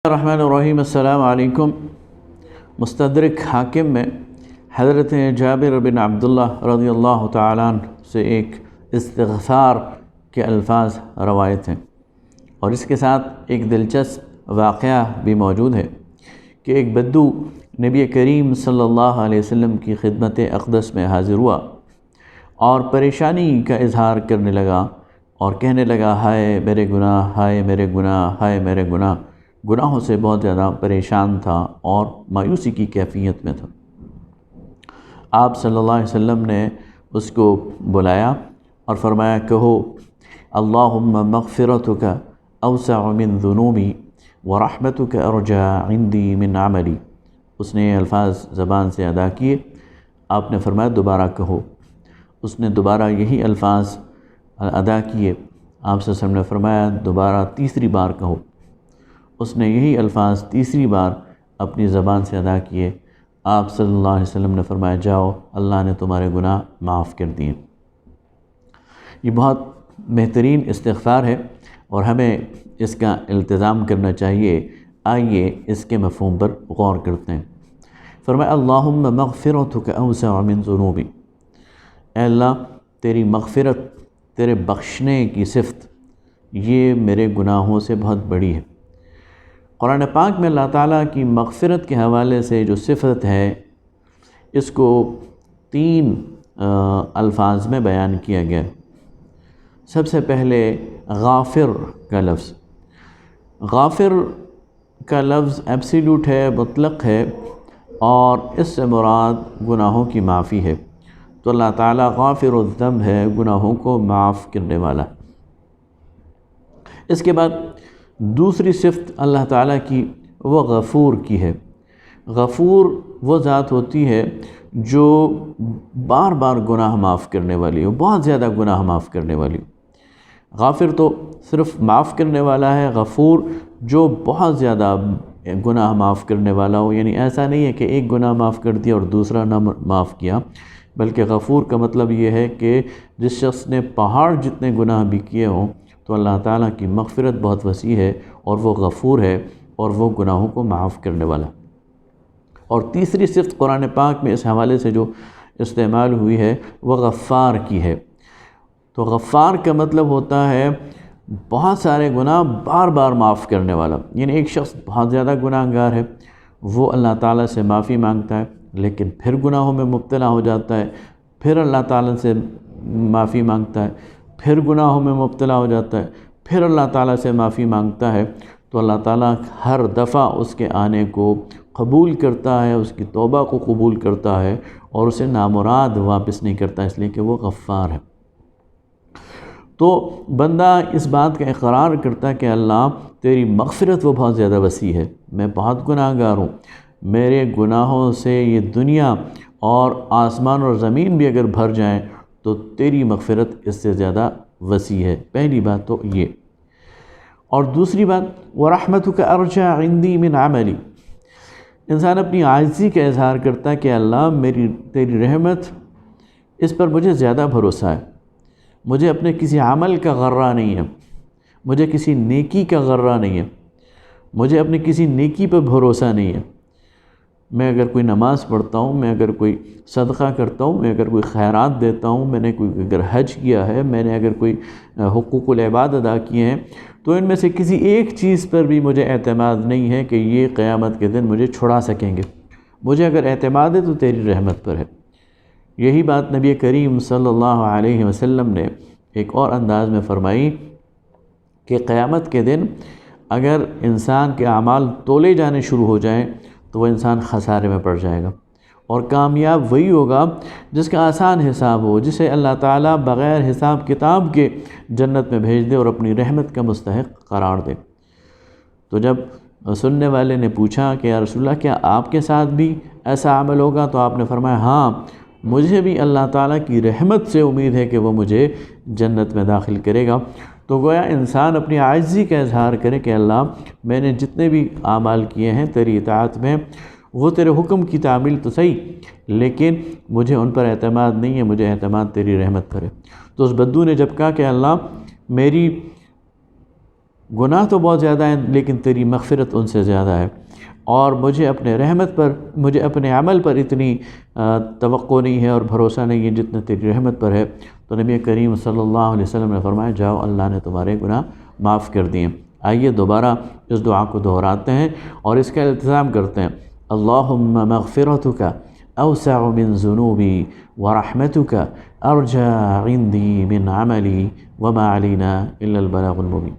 الرحمن الرحیم السلام علیکم۔ مستدرک حاکم میں حضرت جابر بن عبداللہ رضی اللہ تعالیٰ عنہ سے ایک استغفار کے الفاظ روایت ہیں، اور اس کے ساتھ ایک دلچسپ واقعہ بھی موجود ہے کہ ایک بدو نبی کریم صلی اللہ علیہ وسلم کی خدمت اقدس میں حاضر ہوا اور پریشانی کا اظہار کرنے لگا اور کہنے لگا، ہائے میرے گناہ، ہائے میرے گناہ، ہائے میرے گناہ۔ گناہوں سے بہت زیادہ پریشان تھا اور مایوسی کی کیفیت میں تھا۔ آپ صلی اللہ علیہ وسلم نے اس کو بلایا اور فرمایا، کہو اللہم مغفرتک اوسع من ذنوبی ورحمتک ارجع عندی من عملی۔ اس نے یہ الفاظ زبان سے ادا کیے۔ آپ نے فرمایا دوبارہ کہو۔ اس نے دوبارہ یہی الفاظ ادا کیے۔ آپ صلی اللہ علیہ وسلم نے فرمایا دوبارہ تیسری بار کہو۔ اس نے یہی الفاظ تیسری بار اپنی زبان سے ادا کیے۔ آپ صلی اللہ علیہ وسلم نے فرمایا، جاؤ اللہ نے تمہارے گناہ معاف کر دیے۔ یہ بہت بہترین استغفار ہے اور ہمیں اس کا التزام کرنا چاہیے۔ آئیے اس کے مفہوم پر غور کرتے ہیں۔ فرمایا، اللہم مغفرتک اوسع من ذنوبی۔ اے اللہ، تیری مغفرت، تیرے بخشنے کی صفت یہ میرے گناہوں سے بہت بڑی ہے۔ قرآن پاک میں اللہ تعالیٰ کی مغفرت کے حوالے سے جو صفت ہے اس کو 3 الفاظ میں بیان کیا گیا ہے۔ سب سے پہلے غافر کا لفظ۔ غافر کا لفظ ایبسیلوٹ ہے، مطلق ہے، اور اس سے مراد گناہوں کی معافی ہے۔ تو اللہ تعالیٰ غافر الذنب ہے، گناہوں کو معاف کرنے والا۔ اس کے بعد دوسری صفت اللہ تعالیٰ کی وہ غفور کی ہے۔ غفور وہ ذات ہوتی ہے جو بار بار گناہ معاف کرنے والی ہو، بہت زیادہ گناہ معاف کرنے والی ہو۔ غافر تو صرف معاف کرنے والا ہے، غفور جو بہت زیادہ گناہ معاف کرنے والا ہو، یعنی ایسا نہیں ہے کہ ایک گناہ معاف کر دیا اور دوسرا نہ معاف کیا، بلکہ غفور کا مطلب یہ ہے کہ جس شخص نے پہاڑ جتنے گناہ بھی کیے ہوں تو اللہ تعالیٰ کی مغفرت بہت وسیع ہے اور وہ غفور ہے اور وہ گناہوں کو معاف کرنے والا۔ اور تیسری صفت قرآن پاک میں اس حوالے سے جو استعمال ہوئی ہے وہ غفار کی ہے۔ تو غفار کا مطلب ہوتا ہے بہت سارے گناہ بار بار معاف کرنے والا، یعنی ایک شخص بہت زیادہ گناہ گار ہے، وہ اللہ تعالیٰ سے معافی مانگتا ہے لیکن پھر گناہوں میں مبتلا ہو جاتا ہے، پھر اللہ تعالیٰ سے معافی مانگتا ہے، پھر گناہوں میں مبتلا ہو جاتا ہے، پھر اللہ تعالیٰ سے معافی مانگتا ہے، تو اللہ تعالیٰ ہر دفعہ اس کے آنے کو قبول کرتا ہے، اس کی توبہ کو قبول کرتا ہے اور اسے نامراد واپس نہیں کرتا، اس لیے کہ وہ غفار ہے۔ تو بندہ اس بات کا اقرار کرتا ہے کہ اللہ تیری مغفرت وہ بہت زیادہ وسیع ہے، میں بہت گناہ گار ہوں، میرے گناہوں سے یہ دنیا اور آسمان اور زمین بھی اگر بھر جائیں تو تیری مغفرت اس سے زیادہ وسیع ہے۔ پہلی بات تو یہ، اور دوسری بات وَرَحْمَتُكَ أَرْجَعُ عِنْدِي مِنْ عَمَلِي۔ انسان اپنی عاجزی کا اظہار کرتا ہے کہ اللہ تیری رحمت اس پر مجھے زیادہ بھروسہ ہے، مجھے اپنے کسی عمل کا غرہ نہیں ہے، مجھے کسی نیکی کا غرہ نہیں ہے، مجھے اپنے کسی نیکی پر بھروسہ نہیں ہے۔ میں اگر کوئی نماز پڑھتا ہوں، میں اگر کوئی صدقہ کرتا ہوں، میں اگر کوئی خیرات دیتا ہوں، میں نے اگر حج کیا ہے، میں نے اگر کوئی حقوق العباد ادا کیے ہیں، تو ان میں سے کسی ایک چیز پر بھی مجھے اعتماد نہیں ہے کہ یہ قیامت کے دن مجھے چھڑا سکیں گے۔ مجھے اگر اعتماد ہے تو تیری رحمت پر ہے۔ یہی بات نبی کریم صلی اللہ علیہ وسلم نے ایک اور انداز میں فرمائی کہ قیامت کے دن اگر انسان کے اعمال تولے جانے شروع ہو جائیں تو وہ انسان خسارے میں پڑ جائے گا، اور کامیاب وہی ہوگا جس کا آسان حساب ہو، جسے اللہ تعالیٰ بغیر حساب کتاب کے جنت میں بھیج دے اور اپنی رحمت کا مستحق قرار دے۔ تو جب سننے والے نے پوچھا کہ یا رسول اللہ کیا آپ کے ساتھ بھی ایسا عمل ہوگا، تو آپ نے فرمایا ہاں، مجھے بھی اللہ تعالیٰ کی رحمت سے امید ہے کہ وہ مجھے جنت میں داخل کرے گا۔ تو گویا انسان اپنی عاجزی کا اظہار کرے کہ اللہ میں نے جتنے بھی اعمال کیے ہیں تیری اطاعت میں، وہ تیرے حکم کی تعمیل تو صحیح، لیکن مجھے ان پر اعتماد نہیں ہے، مجھے اعتماد تیری رحمت پر ہے۔ تو اس بدو نے جب کہا کہ اللہ میری گناہ تو بہت زیادہ ہیں لیکن تیری مغفرت ان سے زیادہ ہے، اور مجھے اپنے رحمت پر، مجھے اپنے عمل پر اتنی توقع نہیں ہے اور بھروسہ نہیں ہے جتنا تیری رحمت پر ہے۔ تو نبی کریم صلی اللہ علیہ وسلم نے فرمایا جاؤ، اللہ نے تمہارے گناہ معاف کر دیے۔ آئیے دوبارہ اس دعا کو دہراتے ہیں اور اس کا التزام کرتے ہیں۔ اللہم مغفرتک اوسع من ذنوبی ورحمتک ارجى عندي من عملي وما علينا الا البلاغ المبين۔